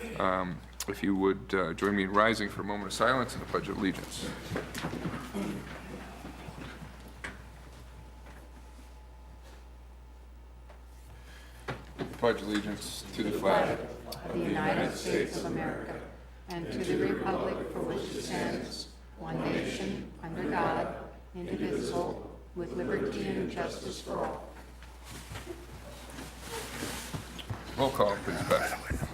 If you would join me in rising for a moment of silence and the Pledge of Allegiance. Pledge allegiance to the flag of the United States of America and to the republic for which it stands, one nation, under God, indivisible, with liberty and justice for all. Roll call, please, Beth.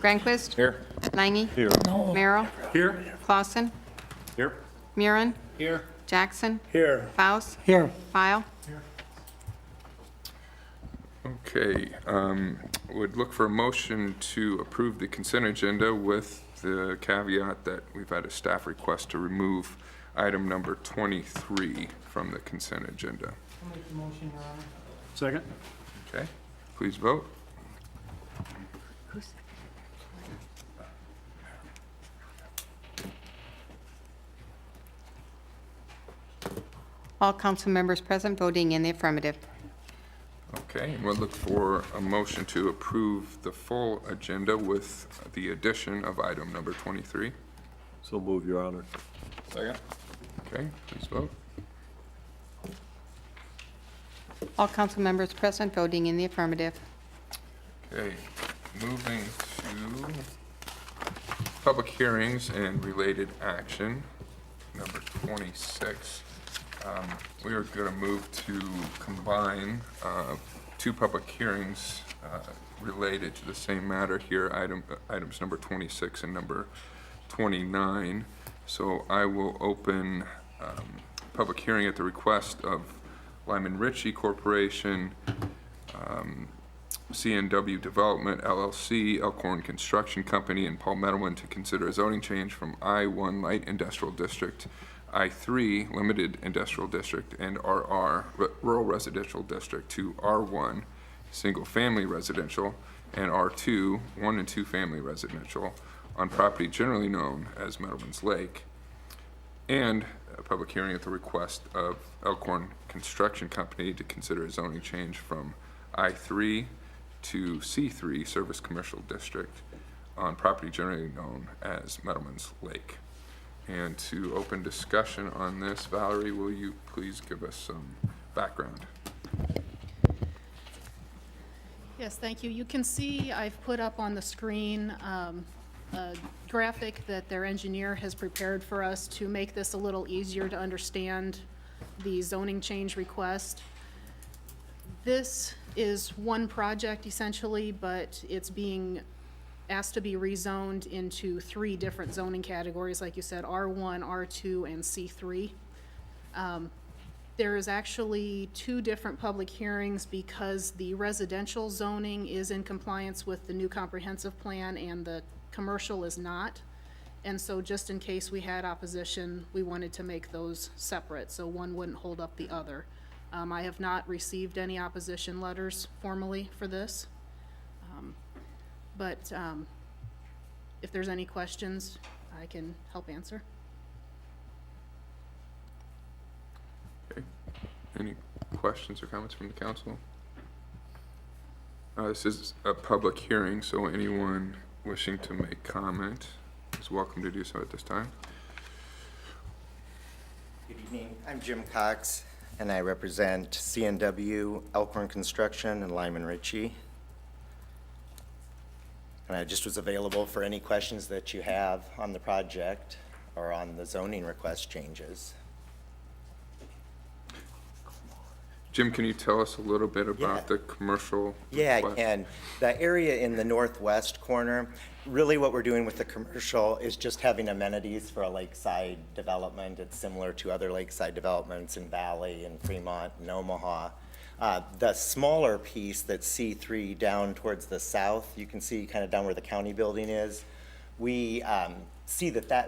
Granquist? Here. Lange? Here. Merrill? Here. Clausen? Here. Murin? Here. Jackson? Here. Faust? Here. File? Okay, would look for a motion to approve the consent agenda with the caveat that we've had a staff request to remove item number 23 from the consent agenda. I'll make the motion, Your Honor. Second. Okay, please vote. All council members present voting in the affirmative. Okay, and we'll look for a motion to approve the full agenda with the addition of item number 23. So move, Your Honor. Second. Okay, please vote. All council members present voting in the affirmative. Okay, moving to public hearings and related action, number 26. We are going to move to combine two public hearings related to the same matter here, items number 26 and number 29. So I will open public hearing at the request of Lyman Ritchie Corporation, CNW Development LLC, Elkhorn Construction Company, and Paul Medowin to consider a zoning change from I-1 Light Industrial District, I-3 Limited Industrial District, and RR Rural Residential District to R1 Single Family Residential and R2 1 and 2 Family Residential on property generally known as Medowin's Lake, and a public hearing at the request of Elkhorn Construction Company to consider a zoning change from I-3 to C3 Service Commercial District on property generally known as Medowin's Lake. And to open discussion on this, Valerie, will you please give us some background? Yes, thank you. You can see I've put up on the screen a graphic that their engineer has prepared for us to make this a little easier to understand the zoning change request. This is one project essentially, but it's being asked to be rezoned into 3 different zoning categories, like you said, R1, R2, and C3. There is actually 2 different public hearings because the residential zoning is in compliance with the new comprehensive plan and the commercial is not. And so just in case we had opposition, we wanted to make those separate so one wouldn't hold up the other. I have not received any opposition letters formally for this. But if there's any questions, I can help answer. Okay. Any questions or comments from the council? This is a public hearing, so anyone wishing to make comment is welcome to do so at this time. Good evening. I'm Jim Cox, and I represent CNW, Elkhorn Construction, and Lyman Ritchie. And I just was available for any questions that you have on the project or on the zoning request changes. Jim, can you tell us a little bit about the commercial Yeah, request? I can. The area in the northwest corner, really what we're doing with the commercial is just having amenities for a lakeside development. It's similar to other lakeside developments in Valley and Fremont and Omaha. The smaller piece that's C3 down towards the south, you can see kind of down where the county building is. We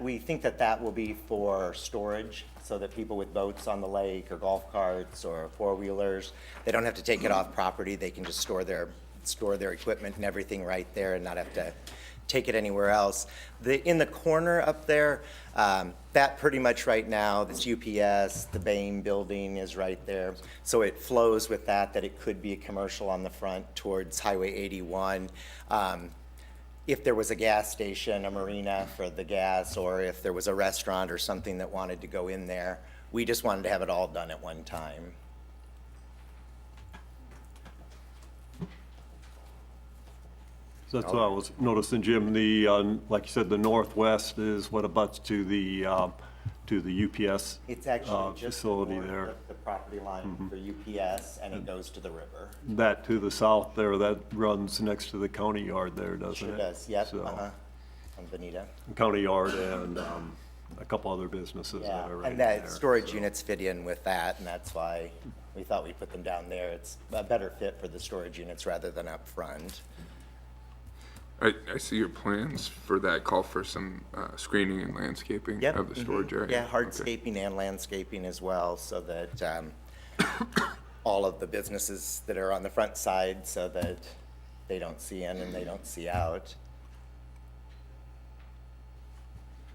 we think that will be for storage, so that people with boats on the lake or golf carts or 4-wheelers, they don't have to take it off property. They can just store their equipment and everything right there and not have to take it anywhere else. In the corner up there, that pretty much right now, this UPS, the Bain building is right there. So it flows with that it could be a commercial on the front towards Highway 81. if there was a gas station, a marina for the gas, or if there was a restaurant or something that wanted to go in there. We just wanted to have it all done at one time. So that's what I was noticing, Jim, like you said, the northwest is what abuts to the UPS It's actually just facility north there. of the property line for UPS, and it goes to the river. That to the south there, that runs next to the county yard there, doesn't it? Sure does, yep, So, on Bonita. county yard and a couple other businesses Yeah, that are right and there. that storage units fit in with that, and that's why we thought we'd put them down there. It's a better fit for the storage units rather than up front. I see your plans for that call for some screening and landscaping Yep, of the storage area. Yeah, Okay. hardscaping and landscaping as well, so that all of the businesses that are on the front side, so that they don't see in and they don't see out.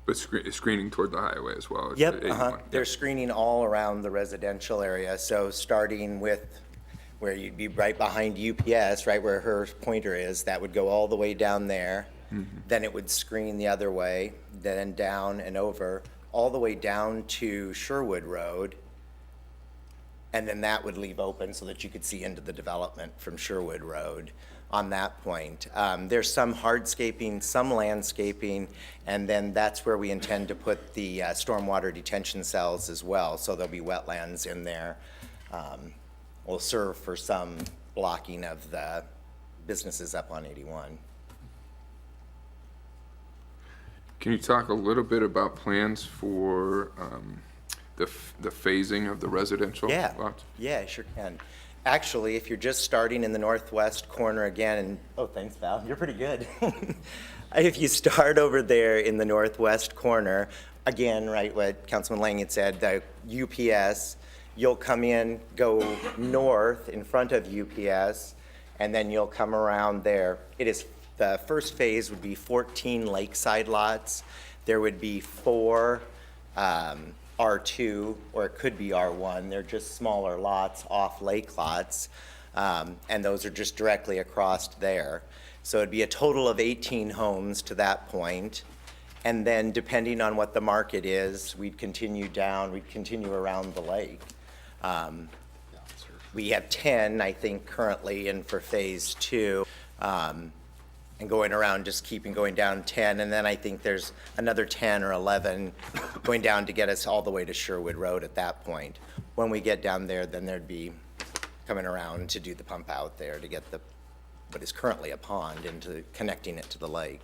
But screening toward the highway as well. It's Yep, the 81. They're screening all around the residential area, so starting with where you'd be right behind UPS, right where her pointer is, that would go all the way down there. Then it would screen the other way, then down and over, all the way down to Sherwood Road. And then that would leave open so that you could see into the development from Sherwood Road on that point. There's some hardscaping, some landscaping, and then that's where we intend to put the stormwater detention cells as well. So there'll be wetlands in there. Will serve for some blocking of the businesses up on 81. Can you talk a little bit about plans for the phasing of the residential Yeah, lots? yeah, I sure can. Actually, if you're just starting in the northwest corner again, and, oh, thanks, Val, you're pretty good. If you start over there in the northwest corner, again, right, what Councilman Lang had said, the UPS, you'll come in, go north in front of UPS, and then you'll come around there. It is, the first phase would be 14 lakeside lots. There would be 4 R2, or it could be R1. They're just smaller lots, off lake lots, and those are just directly across there. So it'd be a total of 18 homes to that point. And then depending on what the market is, we'd continue down, we'd continue around the lake. We have 10, I think, currently in for phase 2, and going around, just keeping going down 10, and then I think there's another 10 or 11 going down to get us all the way to Sherwood Road at that point. When we get down there, then there'd be coming around to do the pump out there to get the, what is currently a pond, into connecting it to the lake.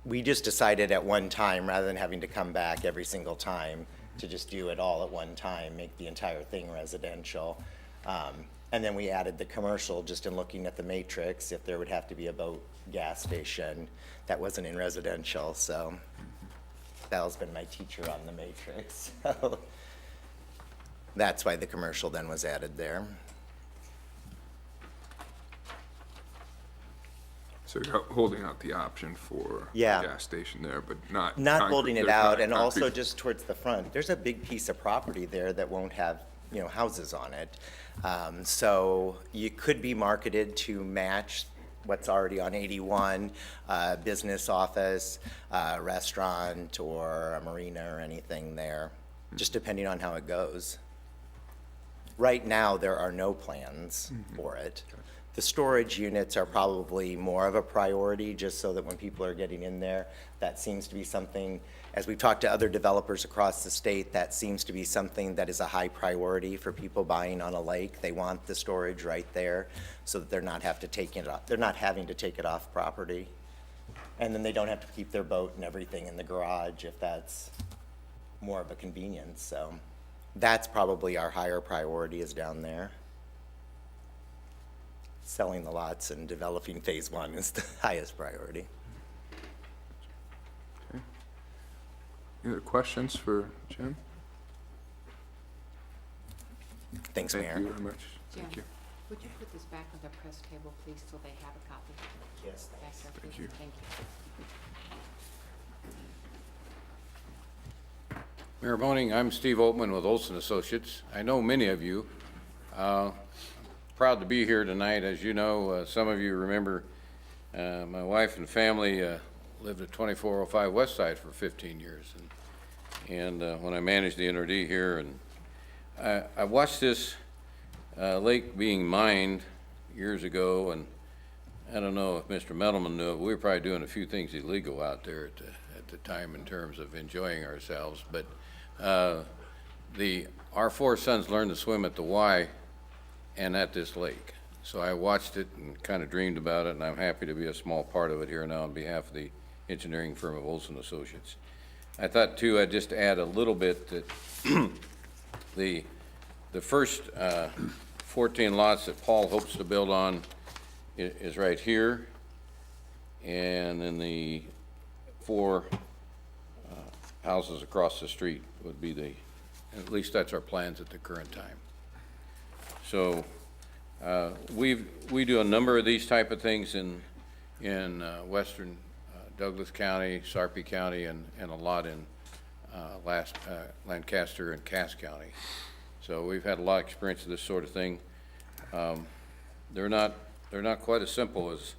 We just decided at one time, rather than having to come back every single time, to just do it all at one time, make the entire thing residential. And then we added the commercial, just in looking at the matrix, if there would have to be a boat gas station that wasn't in residential, so Val's been my teacher on the matrix. So that's why the commercial then was added there. So you're holding out the option for a Yeah. gas station there, but not. Not concrete- holding it there's not out, and also concrete- just towards the front, there's a big piece of property there that won't have, you know, houses on it. So you could be marketed to match what's already on 81, business office, restaurant, or a marina or anything there, just depending on how it goes. Right now, there are no plans for it. The storage units are probably more of a priority, just so that when people are getting in there, that seems to be something, as we've talked to other developers across the state, that seems to be something that is a high priority for people buying on a lake. They want the storage right there, so that they're not having to take it off property. And then they don't have to keep their boat and everything in the garage if that's more of a convenience, so that's probably our higher priority, is down there. Selling the lots and developing phase 1 is the highest priority. Any other questions for Jim? Thanks, Mayor. Thank you very much. Thank Jim. you. Would you put this back on the press table, please, so they have a copy? Yes, Back there, Thank please. you. Thank you. Mayor Boning, I'm Steve Oatman with Olson Associates. I know many of you. proud to be here tonight. As you know, some of you remember my wife and family lived at 2405 West Side for 15 years. And when I managed the NRD here, and I watched this lake being mined years ago, and I don't know if Mr. Mettleman knew it, but we were probably doing a few things illegal out there at the time in terms of enjoying ourselves. But our 4 sons learned to swim at the Y and at this lake. So I watched it and kind of dreamed about it, and I'm happy to be a small part of it here now on behalf of the engineering firm of Olson Associates. I thought too, I'd just add a little bit that the first 14 lots that Paul hopes to build on is right here, and then the 4 houses across the street would be at least that's our plans at the current time. So we do a number of these type of things in western Douglas County, Sarpy County, and a lot in Lancaster and Cass County. So we've had a lot of experience with this sort of thing. They're not quite as simple as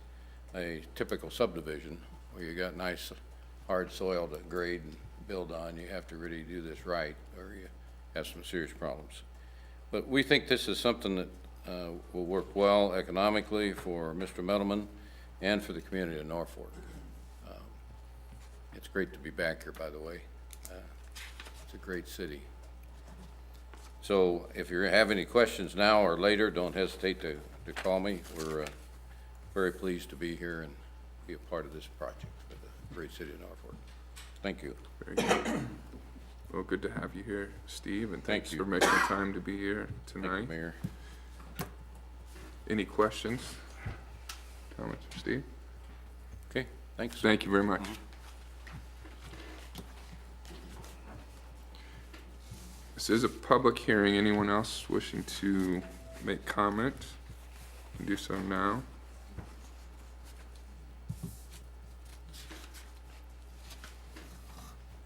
a typical subdivision where you got nice hard soil to grade and build on. You have to really do this right, or you have some serious problems. But we think this is something that will work well economically for Mr. Mettleman and for the community of Norfolk. It's great to be back here, by the way. It's a great city. So if you have any questions now or later, don't hesitate to call me. We're very pleased to be here and be a part of this project for the great city of Norfolk. Thank you. Very good. Well, good to have you here, Steve, and Thank thanks you. for making the time to be here Thank tonight. you, Mayor. Any questions? Comments for Steve? Okay, thanks. Thank you very much. This is a public hearing. Anyone else wishing to make comment can do so now.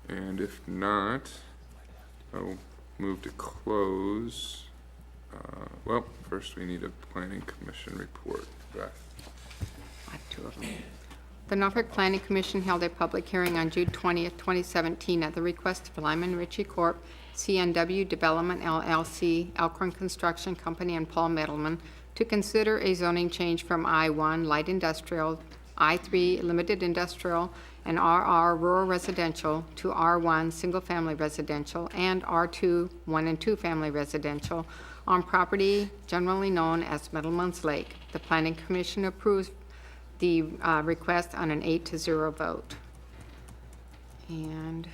And if not, I'll move to close. Well, first we need a planning commission report. Beth. I have 2 of them. The Norfolk Planning Commission held a public hearing on June 20th, 2017 at the request of Lyman Ritchie Corp., CNW Development LLC, Elkhorn Construction Company, and Paul Mettleman to consider a zoning change from I-1 Light Industrial, I-3 Limited Industrial, and RR Rural Residential to R1 Single Family Residential and R2 1 and 2 Family Residential on property generally known as Mettleman's Lake. The Planning Commission approves the request on an 8-0 vote. And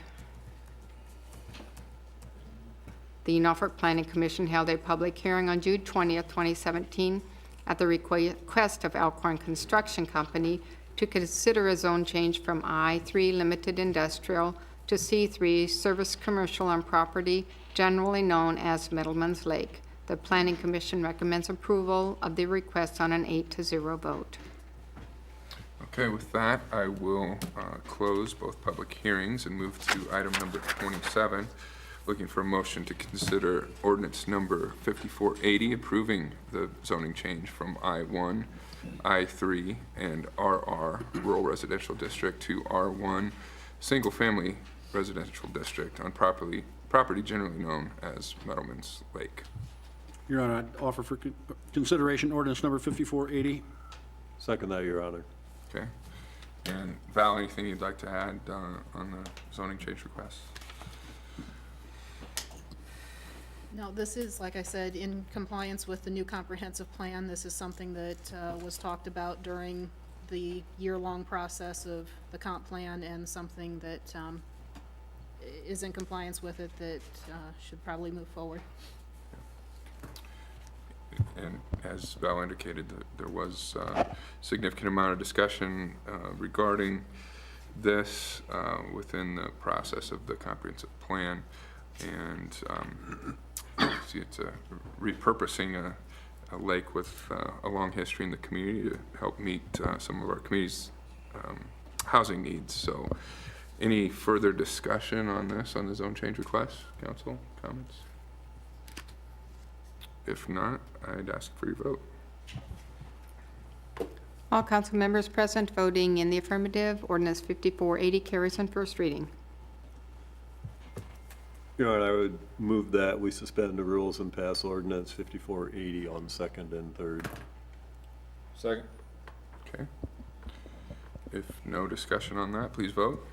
the Norfolk Planning Commission held a public hearing on June 20th, 2017 at the request of Elkhorn Construction Company to consider a zone change from I-3 Limited Industrial to C3 Service Commercial on property generally known as Mettleman's Lake. The Planning Commission recommends approval of the request on an 8-0 vote. Okay, with that, I will close both public hearings and move to item number 27. Looking for a motion to consider ordinance number 5480, approving the zoning change from I-1, I-3, and RR, Rural Residential District, to R1, Single Family Residential District on property generally known as Mettleman's Lake. Your Honor, I'd offer for consideration ordinance number 5480. Second that, Your Honor. Okay. And Val, anything you'd like to add on the zoning change request? No, this is, like I said, in compliance with the new comprehensive plan. This is something that was talked about during the year-long process of the comp plan, and something that is in compliance with it that should probably move forward. And as Val indicated, there was a significant amount of discussion regarding this within the process of the comprehensive plan. And see, it's repurposing a lake with a long history in the community to help meet some of our community's housing needs. So any further discussion on this, on the zone change request? Council, comments? If not, I'd ask for your vote. All council members present voting in the affirmative, ordinance 5480 carries on first reading. Your Honor, I would move that we suspend the rules and pass ordinance 5480 on second and third. Second. Okay. If no discussion on that, please vote.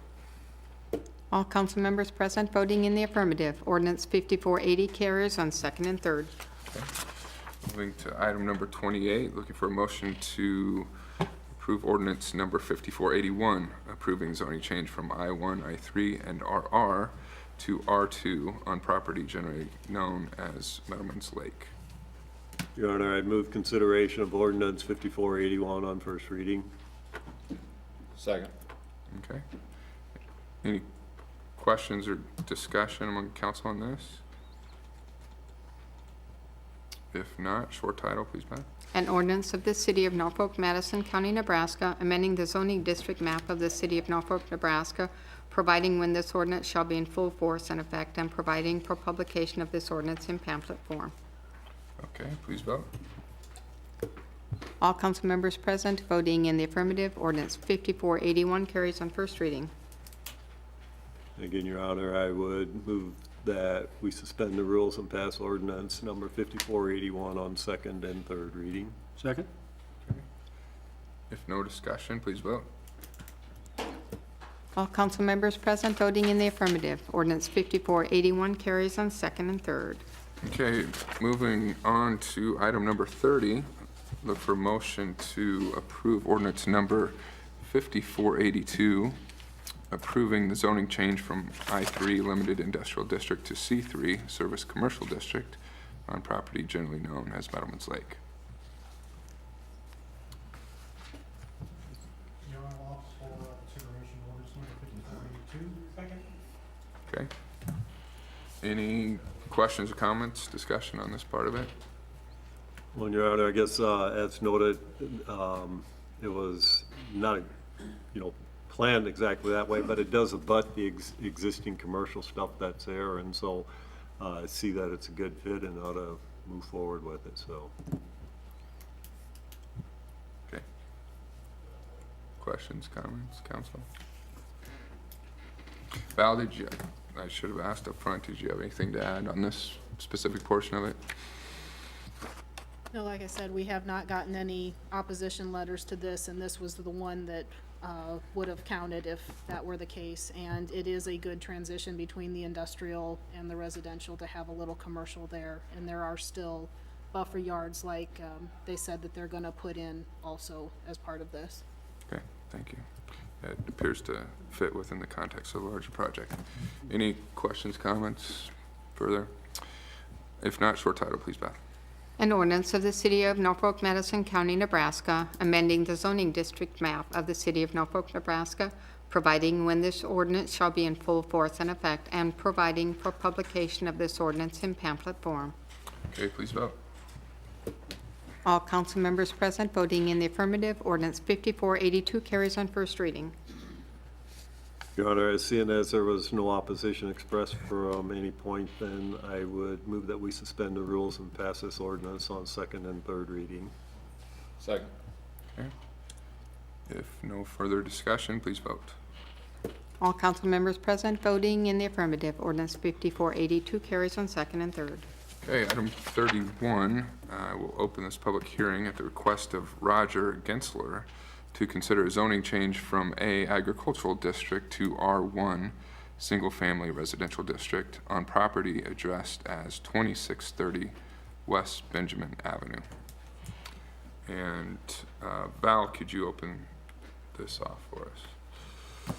All council members present voting in the affirmative, ordinance 5480 carries on second and third. Moving to item number 28, looking for a motion to approve ordinance number 5481, approving zoning change from I1, I3, and RR to R2 on property generally known as Meadowman's Lake. Your Honor, I'd move consideration of ordinance 5481 on first reading. Second. Okay. Any questions or discussion among council on this? If not, short title, please, Pat. An ordinance of the City of Norfolk, Madison County, Nebraska, amending the zoning district map of the City of Norfolk, Nebraska, providing when this ordinance shall be in full force and effect, and providing for publication of this ordinance in pamphlet form. Okay, please vote. All council members present voting in the affirmative, ordinance 5481 carries on first reading. Again, Your Honor, I would move that we suspend the rules and pass ordinance number 5481 on second and third reading. Second? If no discussion, please vote. All council members present voting in the affirmative, ordinance 5481 carries on second and third. Okay, moving on to item number 30, look for a motion to approve ordinance number 5482, approving the zoning change from I3 Limited Industrial District to C3 Service Commercial District on property generally known as Meadowman's Lake. Your Honor, I'll offer for consideration ordinance number 5482. Second. Okay. Any questions or comments, discussion on this part of it? Well, Your Honor, I guess as noted, it was not, planned exactly that way, but it does abut the existing commercial stuff that's there, and so I see that it's a good fit and ought to move forward with it, so. Okay. Questions, comments, council? Val, I should have asked up front, did you have anything to add on this specific portion of it? No, like I said, we have not gotten any opposition letters to this, and this was the one that would have counted if that were the case. And it is a good transition between the industrial and the residential to have a little commercial there. And there are still buffer yards like they said that they're gonna put in also as part of this. Okay, thank you. It appears to fit within the context of the larger project. Any questions, comments further? If not, short title, please, Beth. An ordinance of the City of Norfolk, Madison County, Nebraska, amending the zoning district map of the City of Norfolk, Nebraska, providing when this ordinance shall be in full force and effect, and providing for publication of this ordinance in pamphlet form. Okay, please vote. All council members present voting in the affirmative, ordinance 5482 carries on first reading. Your Honor, seeing as there was no opposition expressed from any point, then I would move that we suspend the rules and pass this ordinance on second and third reading. Second. Okay. If no further discussion, please vote. All council members present voting in the affirmative, ordinance 5482 carries on second and third. Okay, item 31, I will open this public hearing at the request of Roger Gensler to consider a zoning change from A agricultural district to R1 single-family residential district on property addressed as 2630 West Benjamin Avenue. And Val, could you open this off for us?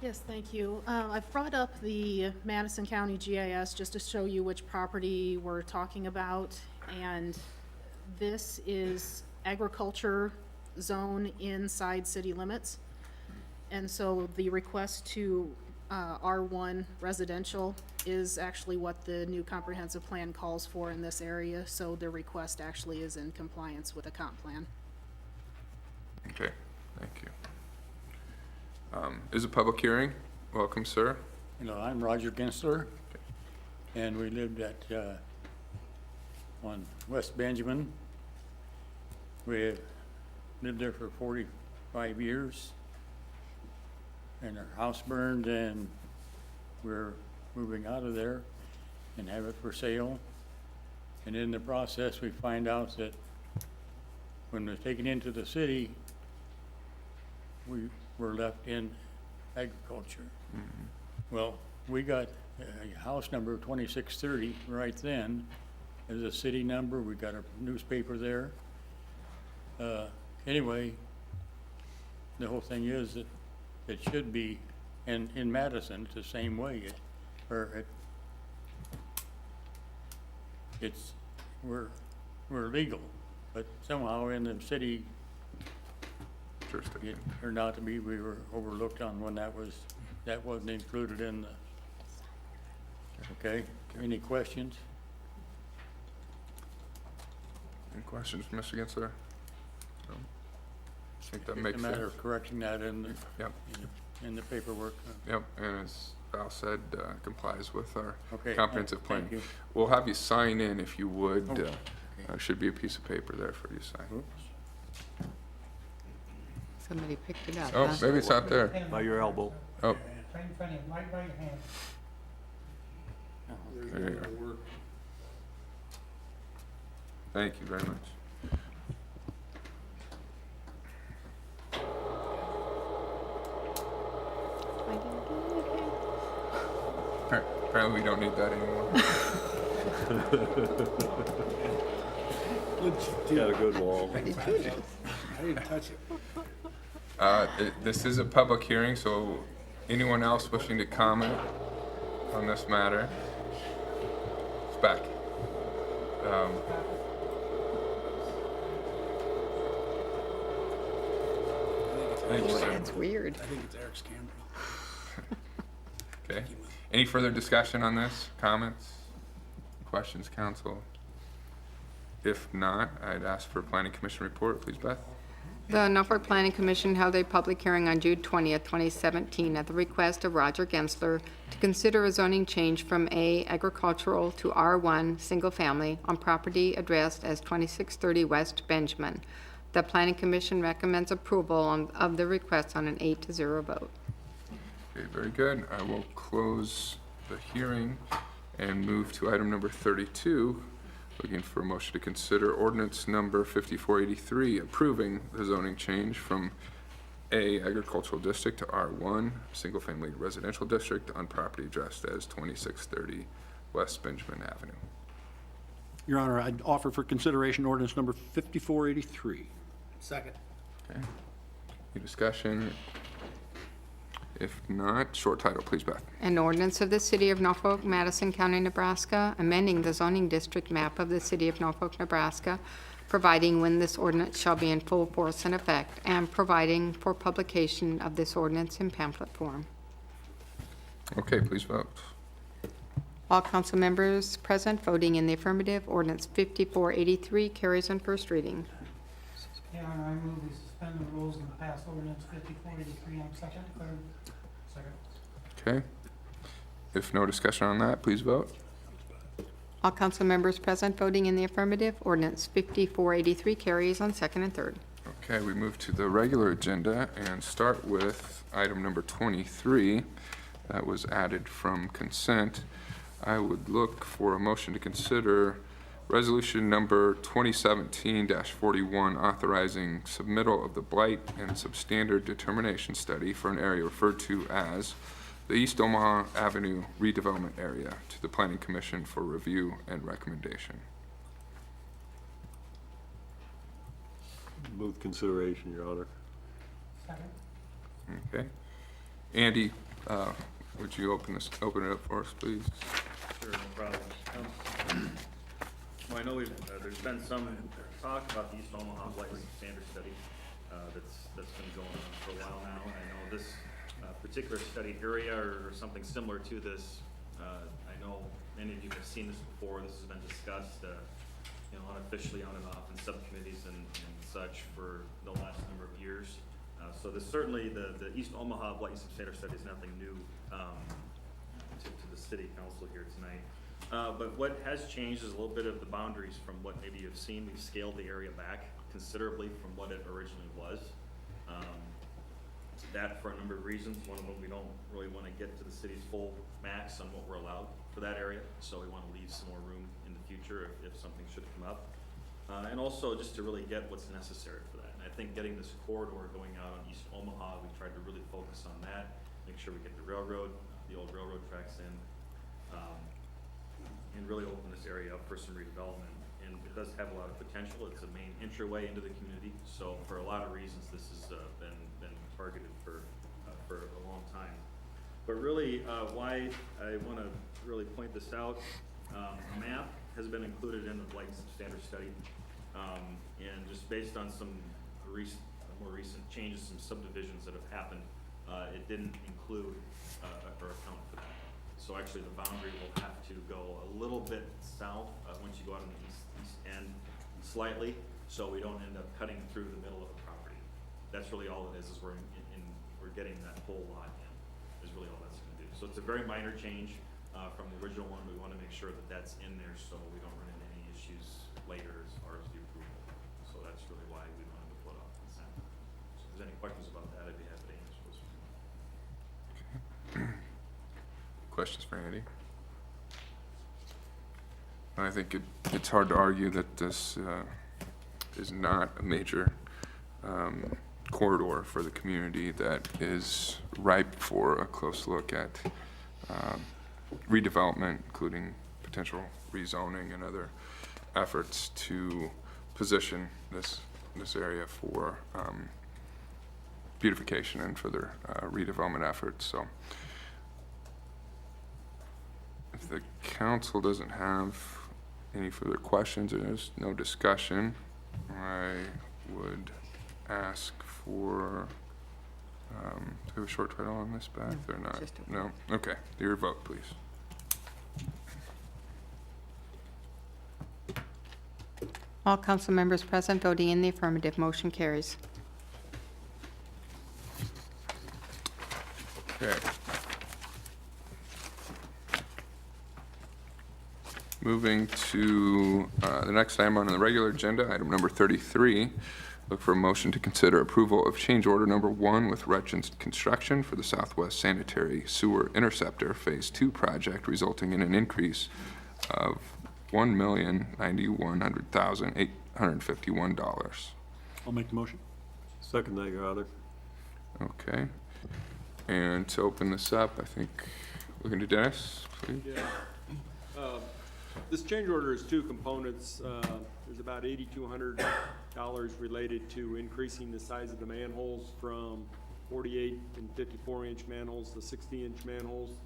Yes, thank you. I've brought up the Madison County GIS just to show you which property we're talking about. And this is agriculture zone inside city limits. And so the request to R1 residential is actually what the new comprehensive plan calls for in this area. So the request actually is in compliance with the comp plan. Okay, thank you. Is a public hearing. Welcome, sir. Hello, I'm Roger Gensler, and we lived at on West Benjamin. We have lived there for 45 years. And our house burned, and we're moving out of there and have it for sale. And in the process, we find out that when we're taken into the city, we were left in agriculture. Well, we got a house number 2630 right then as a city number. We got a newspaper there. Anyway, the whole thing is that it should be, and in Madison, it's the same way. We're legal, but somehow in the city, Jurisdiction. it turned out to be, we were overlooked on when that wasn't included in the, okay? Any questions? Any questions, Mr. Gensler? No? I think that It's makes a matter sense. of correcting that Yep, in the paperwork. yep, and as Val said, complies with our Okay, comprehensive thank plan. you. We'll have you sign in if you would. Oh, Should be a piece of paper there for you to sign. Oops. Somebody picked it up, Oh, huh? maybe it's not there. Pen By your elbow. Oh, right in front of you, right by your hand. there you go. Thank you very much. I didn't do anything. Apparently, we don't need that anymore. Got a good wall. I didn't touch it. This is a public hearing, so anyone else wishing to comment on this matter? It's back. Thank you, sir. That's weird. I think it's Eric's camera. Okay. Any further discussion on this? Comments? Questions, council? If not, I'd ask for a planning commission report. Please, Beth. The Norfolk Planning Commission held a public hearing on June 20th, 2017, at the request of Roger Gensler to consider a zoning change from A agricultural to R1 single family on property addressed as 2630 West Benjamin. The Planning Commission recommends approval of the request on an 8-0 vote. Okay, very good. I will close the hearing and move to item number 32. Looking for a motion to consider ordinance number 5483, approving the zoning change from A agricultural district to R1 single-family residential district on property addressed as 2630 West Benjamin Avenue. Your Honor, I'd offer for consideration ordinance number 5483. Second. Okay. Any discussion? If not, short title, please, Beth. An ordinance of the City of Norfolk, Madison County, Nebraska, amending the zoning district map of the City of Norfolk, Nebraska, providing when this ordinance shall be in full force and effect, and providing for publication of this ordinance in pamphlet form. Okay, please vote. All council members present voting in the affirmative, ordinance 5483 carries on first reading. Your Honor, I move we suspend the rules and pass ordinance 5483 on second, third. Second. Okay. If no discussion on that, please vote. All council members present voting in the affirmative, ordinance 5483 carries on second and third. Okay, we move to the regular agenda and start with item number 23 that was added from consent. I would look for a motion to consider resolution number 2017-41 authorizing submittal of the blight and substandard determination study for an area referred to as the East Omaha Avenue redevelopment area to the Planning Commission for review and recommendation. Move consideration, Your Honor. Second. Okay. Andy, would you open it up for us, please? Sure, no problem. Well, I know there's been some talk about the East Omaha Blight Standard Study that's been going on for a while now. And I know this particular study area or something similar to this, I know many of you have seen this before. This has been discussed, unofficially on and off in subcommittees and such for the last number of years. So this certainly, the East Omaha Blight Standard Study is nothing new to the city council here tonight. But what has changed is a little bit of the boundaries from what maybe you've seen. We've scaled the area back considerably from what it originally was. That for a number of reasons. One of them, we don't really want to get to the city's full max on what we're allowed for that area. So we want to leave some more room in the future if something should come up. And also just to really get what's necessary for that. And I think getting this corridor going out on East Omaha, we tried to really focus on that, make sure we get the railroad, the old railroad tracks in, and really open this area up for some redevelopment. And it does have a lot of potential. It's a main entryway into the community. So for a lot of reasons, this has been targeted for a long time. But really, why I want to really point this out, a map has been included in the blight standard study. And just based on some more recent changes, some subdivisions that have happened, it didn't include or account for that. So actually the boundary will have to go a little bit south once you go out on the east end slightly, so we don't end up cutting through the middle of the property. That's really all it is we're getting that whole lot in, is really all that's gonna do. So it's a very minor change from the original one. We wanna make sure that that's in there so we don't run into any issues later as far as the approval. So that's really why we wanted to put off consent. So if there's any questions about that, I'd be happy to answer those. Questions for Andy? I think it's hard to argue that this is not a major corridor for the community that is ripe for a close look at redevelopment, including potential rezoning and other efforts to position this area for beautification and further redevelopment efforts. So if the council doesn't have any further questions, or there's no discussion, I would ask for, do we have a short title on this, Beth, or not? just a No? Okay, your vote, please. All council members present voting in the affirmative, motion carries. Okay. Moving to the next item on the regular agenda, item number 33. Look for a motion to consider approval of change order number 1 with Rutchins Construction for the Southwest Sanitary Sewer Interceptor Phase 2 project, resulting in an increase of $1,091,851. I'll make the motion. Second that, Your Honor. Okay. And to open this up, I think, looking to Dennis, please. Yeah. This change order is two components. There's about $8,200 related to increasing the size of the manholes from 48 and 54-inch manholes to 60-inch manholes.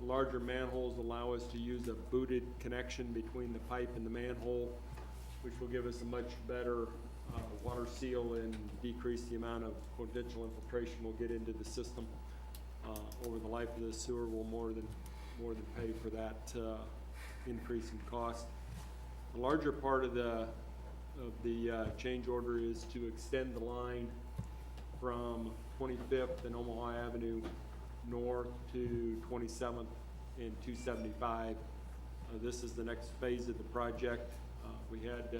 The larger manholes allow us to use a booted connection between the pipe and the manhole, which will give us a much better water seal and decrease the amount of potential infiltration we'll get into the system. Over the life of the sewer, we'll more than pay for that increase in cost. The larger part of the change order is to extend the line from 25th and Omaha Avenue north to 27th and 275. This is the next phase of the project. We had,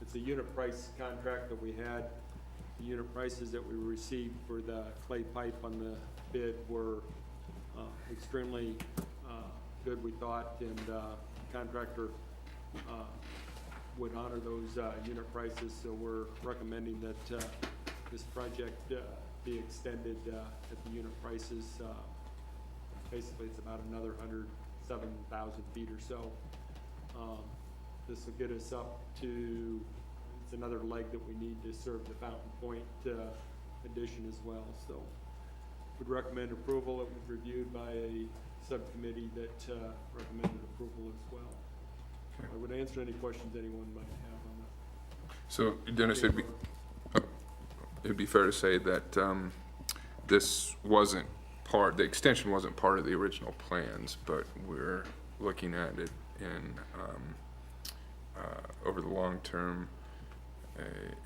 it's a unit price contract that we had. The unit prices that we received for the clay pipe on the bid were extremely good, we thought, and the contractor would honor those unit prices, so we're recommending that this project be extended at the unit prices. Basically, it's about another 107,000 feet or so. This will get us up to, it's another leg that we need to serve the Fountain Point addition as well. So would recommend approval. It was reviewed by a subcommittee that recommended approval as well. I would answer any questions anyone might have on that. So Dennis, it'd be fair to say that this wasn't the extension wasn't part of the original plans, but we're looking at it in over the long term,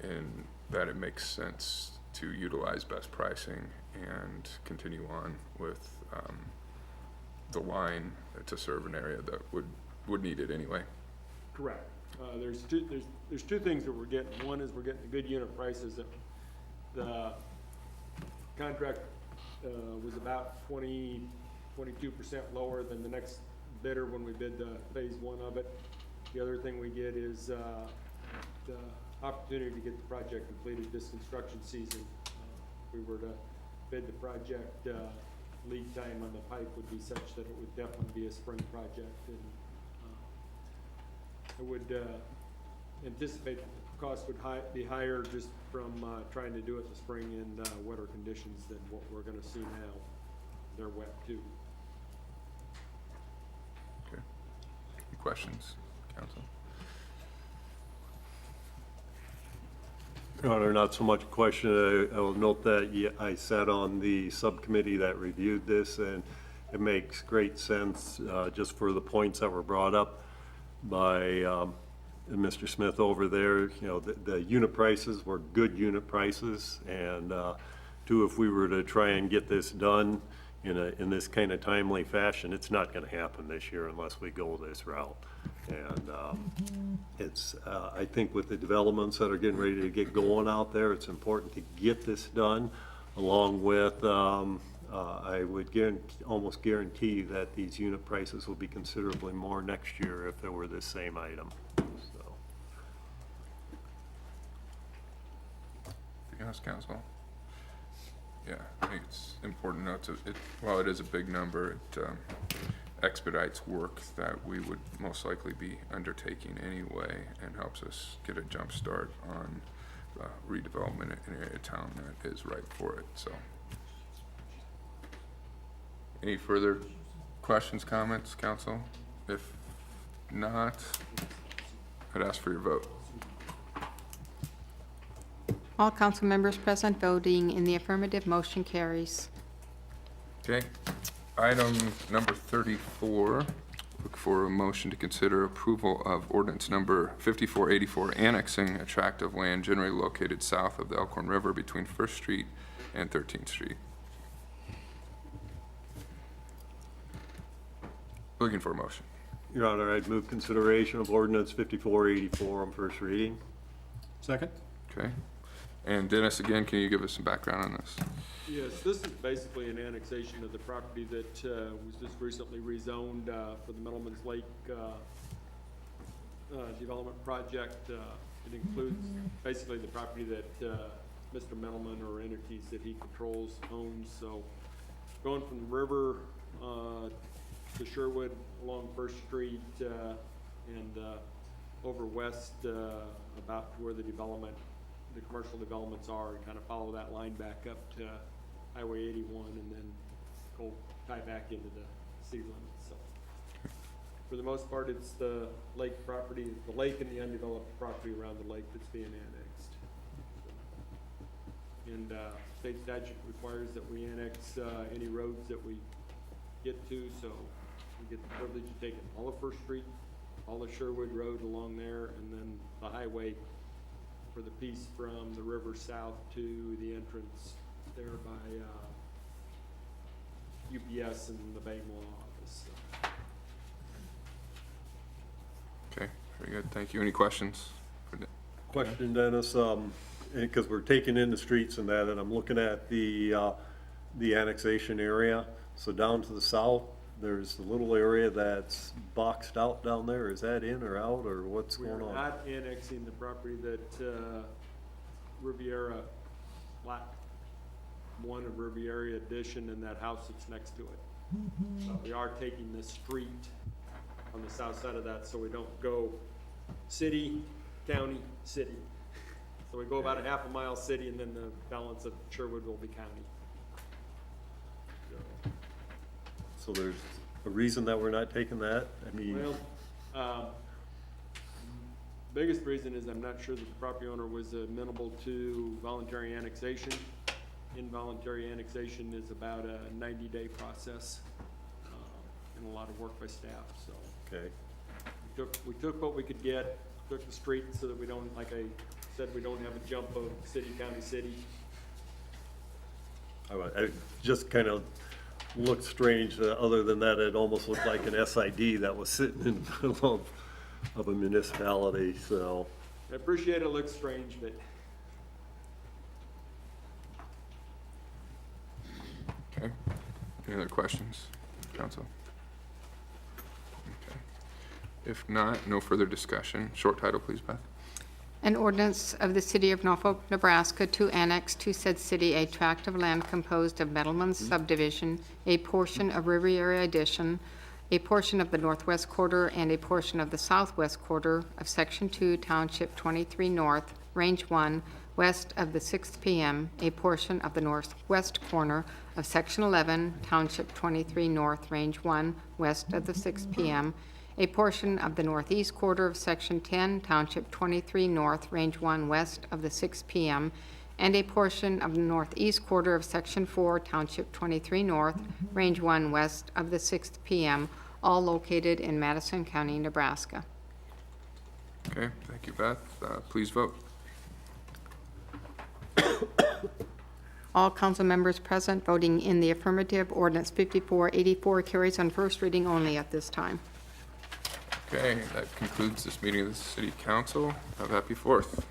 and that it makes sense to utilize best pricing and continue on with the line to serve an area that would would need it anyway. Correct. There's two things that we're getting. One is we're getting the good unit prices. The contract was about 22% lower than the next bidder when we bid the phase one of it. The other thing we get is the opportunity to get the project completed this construction season. If we were to bid the project, lead time on the pipe would be such that it would definitely be a spring project. And I would anticipate that the cost would be higher just from trying to do it in the spring in wetter conditions than what we're gonna see now. They're wet too. Okay. Any questions, council? Your Honor, not so much a question. I will note that I sat on the subcommittee that reviewed this, and it makes great sense, just for the points that were brought up by Mr. Smith over there. You know, the unit prices were good unit prices, and two, if we were to try and get this done in this kind of timely fashion, it's not gonna happen this year unless we go this route. And I think with the developments that are getting ready to get going out there, it's important to get this done, along with, I would almost guarantee that these unit prices will be considerably more next year if it were the same item, so. Anything else, council? Yeah, I think it's important to note, while it is a big number, it expedites work that we would most likely be undertaking anyway, and helps us get a jump start on redevelopment in an area of town that is ripe for it, so. Any further questions, comments, council? If not, I'd ask for your vote. All council members present voting in the affirmative, motion carries. Okay, item number 34, look for a motion to consider approval of ordinance number 5484, annexing a tract of land generally located south of the Elkhorn River between First Street and 13th Street. Looking for a motion. Your Honor, I'd move consideration of ordinance 5484 on first reading. Second? Okay, and Dennis, again, can you give us some background on this? Yes, this is basically an annexation of the property that was just recently rezoned for the Middleman's Lake development project. It includes basically the property that Mr. Middleman or entities that he controls owns. So going from the river to Sherwood along First Street and over west about to where the commercial developments are, and kind of follow that line back up to Highway 81 and then go tie back into the city limits. So for the most part, it's the lake property, the lake and the undeveloped property around the lake that's being annexed. And state statute requires that we annex any roads that we get to, so we get the privilege of taking all of First Street, all of Sherwood Road along there, and then the highway for the piece from the river south to the entrance there by UPS and the Bayne Law Office. So. Okay, very good, thank you. Any questions? Question, Dennis, because we're taking in the streets and that, and I'm looking at the annexation area. So down to the south, there's a little area that's boxed out down there. Is that in or out, or what's going on? We're not annexing the property that Riviera, lot 1 of Riviera Addition and that house that's next to it. We are taking the street on the south side of that, so we don't go city, county, city. So we go about a half a mile city, and then the balance of Sherwood will be county. So there's a reason that we're not taking that? I mean, Well, biggest reason is I'm not sure that the property owner was amenable to voluntary annexation. Involuntary annexation is about a 90-day process and a lot of work by staff, so. okay. We took what we could get, took the street so that we don't, like I said, we don't have a jump of city, county, city. I just kind of looked strange. Other than that, it almost looked like an SID that was sitting in the middle of a municipality, so. I appreciate it looks strange, but Okay. Any other questions, council? Okay. If not, no further discussion. Short title, please, Beth. An ordinance of the City of Norfolk, Nebraska to annex to said city a tract of land composed of Meadowlands subdivision, a portion of Riviera Addition, a portion of the northwest quarter, and a portion of the southwest quarter of Section 2, Township 23 North, Range 1, west of the 6th PM, a portion of the northwest corner of Section 11, Township 23 North, Range 1, west of the 6th PM, a portion of the northeast quarter of Section 10, Township 23 North, Range 1, west of the 6th PM, and a portion of the northeast quarter of Section 4, Township 23 North, Range 1, west of the 6th PM, all located in Madison County, Nebraska. Okay, thank you, Beth. Please vote. All council members present voting in the affirmative, ordinance 5484 carries on first reading only at this time. Okay, that concludes this meeting of the city council. Have a happy 4th.